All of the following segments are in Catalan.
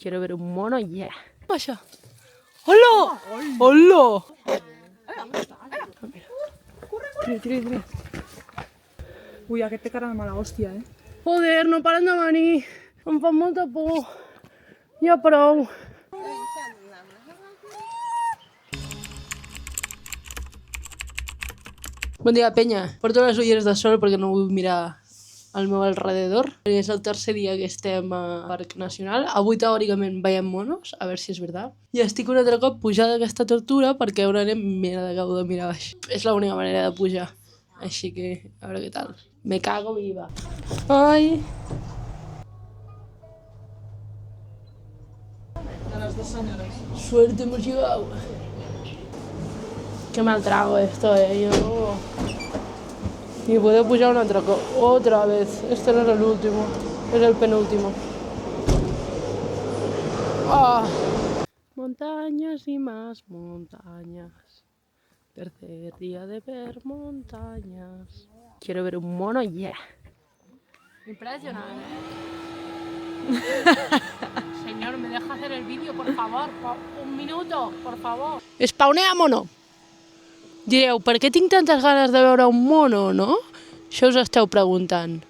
Quiero ver un mono, yeah. Vaya. ¡Hola! ¡Hola! Tira. Ui, aquest té cara de mala hòstia, Joder, no paren de venir. Em fan molta por. Ja prou. Bon dia, penya. Porto les ulleres de sol perquè no vull mirar al meu alrededor. És el tercer dia que estem a Parc Nacional. Avui teòricament veiem monos, a veure si és veritat. I estic un altre cop pujada aquesta tortura perquè ara anem mira de cau de mirar baix. És l'única manera de pujar. Així que, a veure què tal. Me cago viva. Ai. Suerte hemos llegado. Qué mal trago esto, yo. Y puedo pujar un altre cop. Otra vez. Este no era el último. Es el penúltimo. Ah. Montañas y más montañas. Tercer día de ver montañas. Quiero ver un mono, yeah. Impresionante. Señor, ¿me deja hacer el vídeo, por favor? Un minuto, por favor. Spawnea mono. Direu, per què tinc tantes ganes de veure un mono, no? Això us esteu preguntant.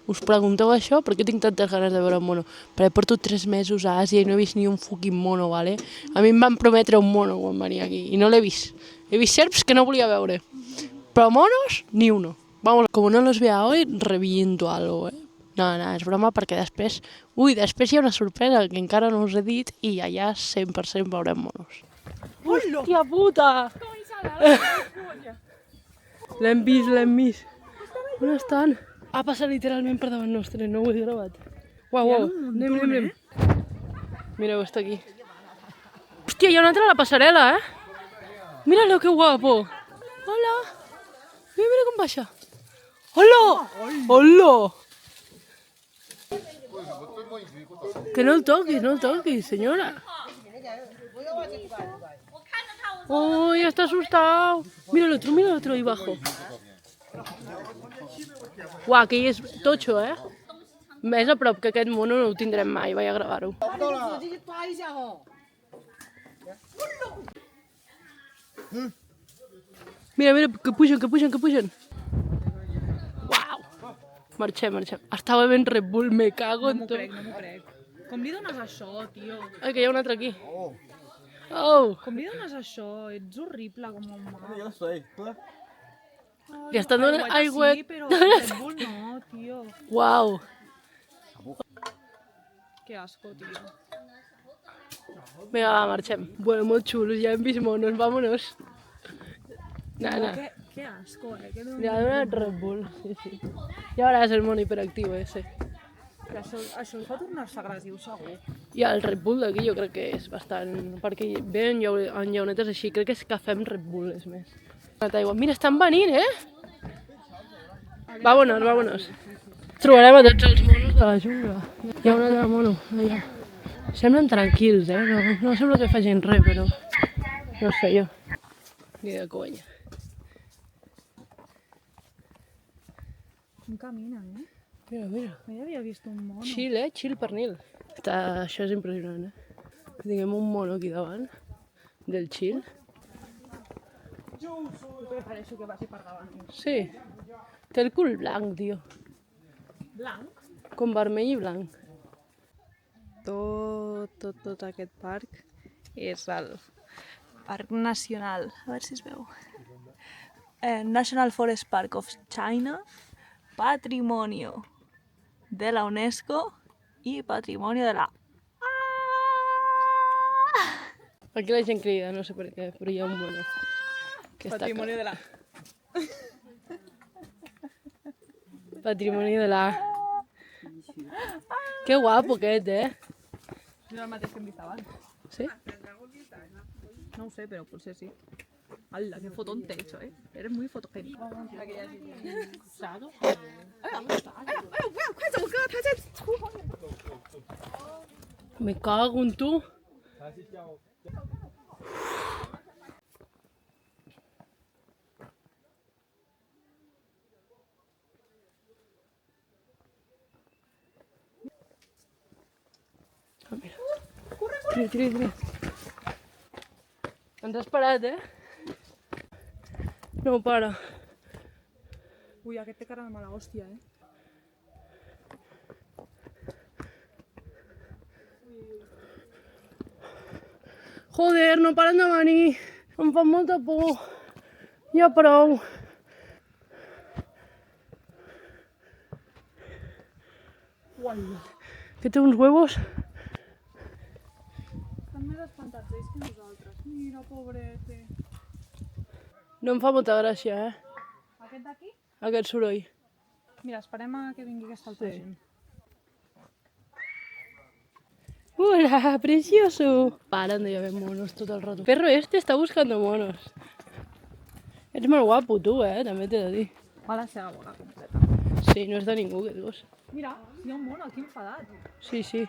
Us pregunteu això? Per què tinc tantes ganes de veure un mono? Perquè porto 3 mesos a Àsia i no he vist ni un fucking mono, ¿vale? A mi em van prometre un mono quan venia aquí i no l'he vist. He vist serps que no volia veure. Però monos, ni uno. Vamos, como no los vea hoy, reviento algo, No, és broma perquè després... després hi ha una sorpresa que encara no us he dit i allà 100% veurem monos. Hòstia puta! L'hem vist. On estan? Ha passat literalment per davant nostre, no ho he gravat. Uau, anem. Mireu, està aquí. Hòstia, hi ha una altra a la passarel·la, Mira-lo, que guapo. Hola. Mira com baixa. Hola. Que no el toquis, señora. Oh, ya está asustado. Mira el otro ahí abajo. Uau, que hi és totxo, Més a prop que aquest mono no ho tindrem mai, vaig a gravar-ho. Mira, que pugen. Uau. Marxem. Estava bevent Red Bull, me cago en tot. No m'ho crec. Com li dones això, tio? Ai, que hi ha un altre aquí. Oh. Com li dones això? Ets horrible com a humà. Ja sé. Li estan donant aigua. Sí, però Red Bull no, tio. Uau. Que asco, tio. Vinga, va, marxem. Bueno, molt xulos, ja hem vist monos, vámonos. Nada. Que asco, Que no... Li ha donat Red Bull, sí. I ara és el mono hiperactiu, ese. Que això es va tornar-se agressiu, segur. I el Red Bull d'aquí jo crec que és bastant... Perquè ve en llaunetes així, crec que és cafè amb Red Bull, és més. Mira, estan venint, Vámonos. Trobarem a tots els monos de la jungla. Hi ha un altre mono, allà. Semblen tranquils, No sembla que facin res, però... No sé jo. Ni de conya. Com camina, Mira. Mai havia vist un mono. Chill, chill pernil. Això és impressionant, Que tinguem un mono aquí davant, del chill. Jo prefereixo que vagi per davant. Sí. Té el cul blanc, tio. Blanc? Com vermell i blanc. Tot aquest parc és el Parc Nacional, a veure si es veu. National Forest Park of China, Patrimonio de la UNESCO i Patrimonio de la... Aquí la gent crida, no sé per què, però hi ha un mono. Patrimonio de la... Patrimonio de la... Que guapo aquest, És el mateix que hem vist abans. Sí? No ho sé, però potser sí. ¡Hala, qué fotón te he hecho, Eres muy fotogénico. Me cago en tu. Tira, tira, tira. Ens has parat, eh? No para. Ui, aquest té cara de mala hòstia, eh? Joder, no paren de venir. Em fan molta por. Ja prou. Uala. Que té uns huevos. Estan més espantats ells que nosaltres. Mira, pobrete. No em fa molta gràcia, eh? Aquest d'aquí? Aquest soroll. Mira, esperem a que vingui aquesta altra gent. Hola, precioso. Paran de haver monos tot el rato. Perro este está buscando monos. Ets molt guapo tu, també t'he de dir. Va la seva bola completa. Sí, no és de ningú aquest gos. Mira, hi ha un mono aquí enfadat. Sí, sí.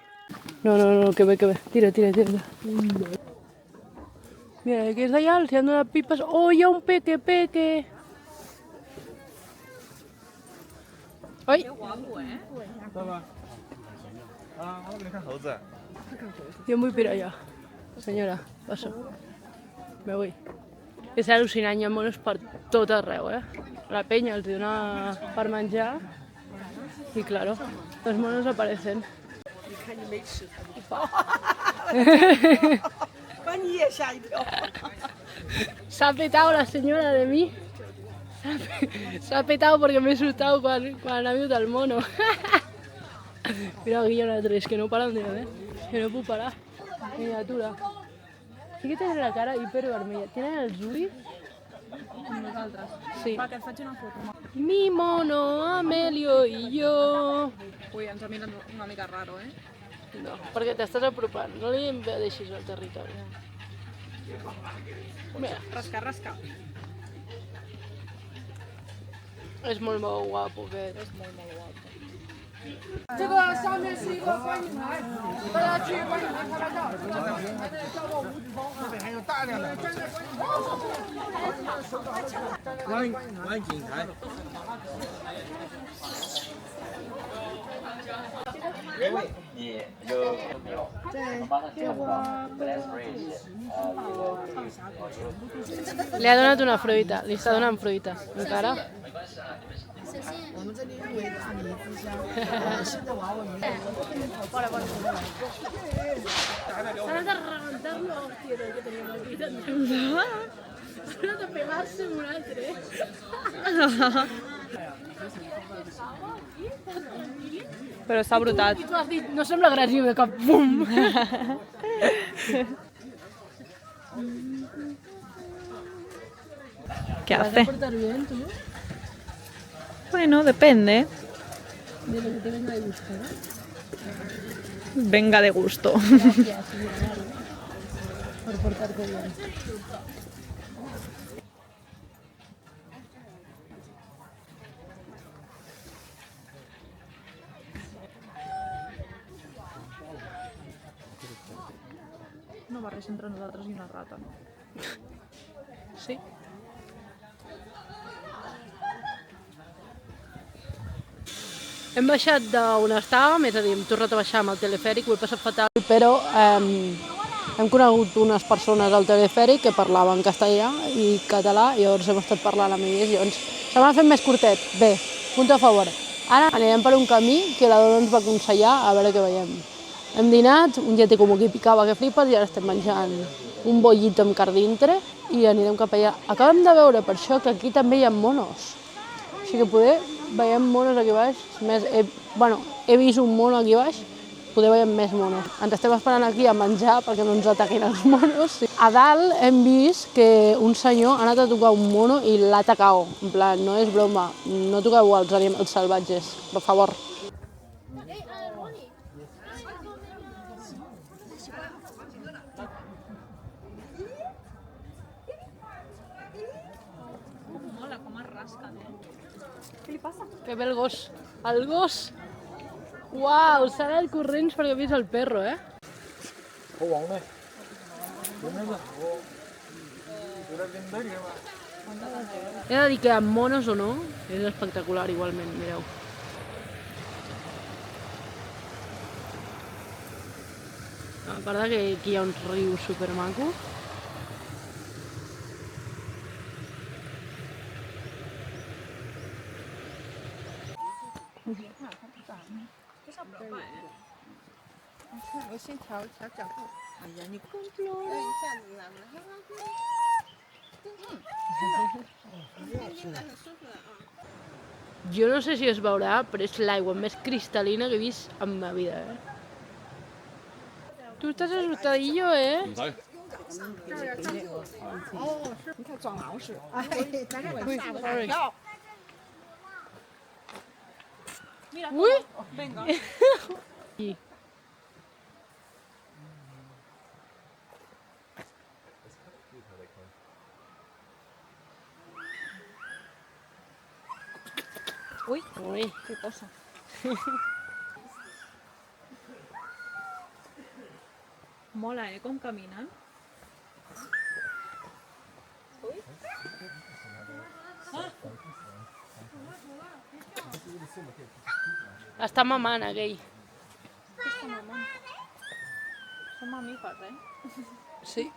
No, no, no, que bé, que bé. Tira, tira, tira. Mira, aquests d'allà els han donat pipes. Oh, hi ha un peque, peque. Ai. Que guapo, eh? Jo em vull pirar allà. Senyora, passo. Me vull. És al·lucinant, hi ha monos per tot arreu, eh? La penya els dona per menjar i, claro, los monos aparecen. Se ha petado la señora de mí. Se ha petado porque me he asustado cuando ha visto al mono. Mira, aquí hi ha una tres que no paran de ver. Que no puc parar. Miniatura. Sí que tenen la cara hipervermella. Tenen els ulls? Com nosaltres. Sí. Va, que et faig una foto. Mi mono, Amelio i jo. Ui, ens ha mirat una mica raro, eh? No, perquè t'estàs apropant. No li deixis el territori. Mira, Rascar, rascar. és molt guapo aquest. És molt, molt guapo. 这个上面是一个观景台，大家去观景台拍拍照。还得叫过5指峰，那边还有大量的站在观景台。 Li ha donat una fruita, li està donant fruita. Encara? 我们这里誉为大理之乡，新的娃娃名。过来过来过来。 S'ha de rebentar-lo, hòstia, que teníem aquí. S'ha de pegar-se amb un altre. Però s'ha brotat. I tu has dit, no sembla agressiu de cap bum. ¿Qué ¿Vas a hace? portar bien, tú? Bueno, depende. De lo que te venga de gusto, ¿no? Venga de gusto. Gracias, señora, por portarte bien. No barreja entre nosaltres i una rata. Sí. Hem baixat d'on estàvem, és a dir, hem tornat a baixar amb el telefèric, ho he passat fatal, però hem conegut unes persones al telefèric que parlaven castellà i català, i llavors hem estat parlant amb ells, i llavors se m'ha fet més curtet. Bé, punt a favor. Ara anirem per un camí que la dona ens va aconsellar, a veure què veiem. Hem dinat, un llet com que picava que flipes, i ara estem menjant un bollito amb carn dintre i anirem cap allà. Acabem de veure per això que aquí també hi ha monos. Així que poder veiem monos aquí baix. Més, he vist un mono aquí baix, poder veiem més monos. Ens estem esperant aquí a menjar perquè no ens ataquin els monos. A dalt hem vist que un senyor ha anat a tocar un mono i l'ha atacat. En plan, no és broma, no toqueu els animals salvatges, per favor. Mola, com es rasca, Què li passa? Que bé el gos. El gos! Uau, s'ha anat corrents perquè ha vist el perro, eh? He de dir que amb monos o no, és espectacular igualment, mireu. A part que aquí hi ha un riu supermaco. Jo no sé si es veurà, però és l'aigua més cristal·lina que he vist en ma vida, Tu estàs assustadillo, 你看装老实，哎，咱这晚吓我大一跳。 Ui! Vinga. Ui, Ui, què passa? Mola, com caminen. està mamant aquell. Som mamífers, Sí.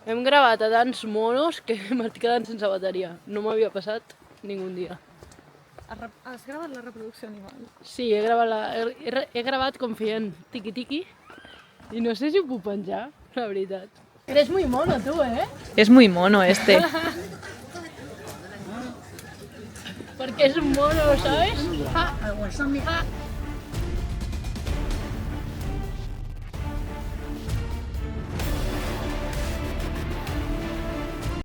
Hem gravat a tants monos que m'estic quedant sense bateria. No m'havia passat ningú dia. Has gravat la reproducció animal? Sí, he gravat com feien tiqui-tiqui i no sé si ho puc penjar, la veritat. Eres muy mono, tu, És muy mono, este. Perquè és un mono, ¿sabes? 我上面。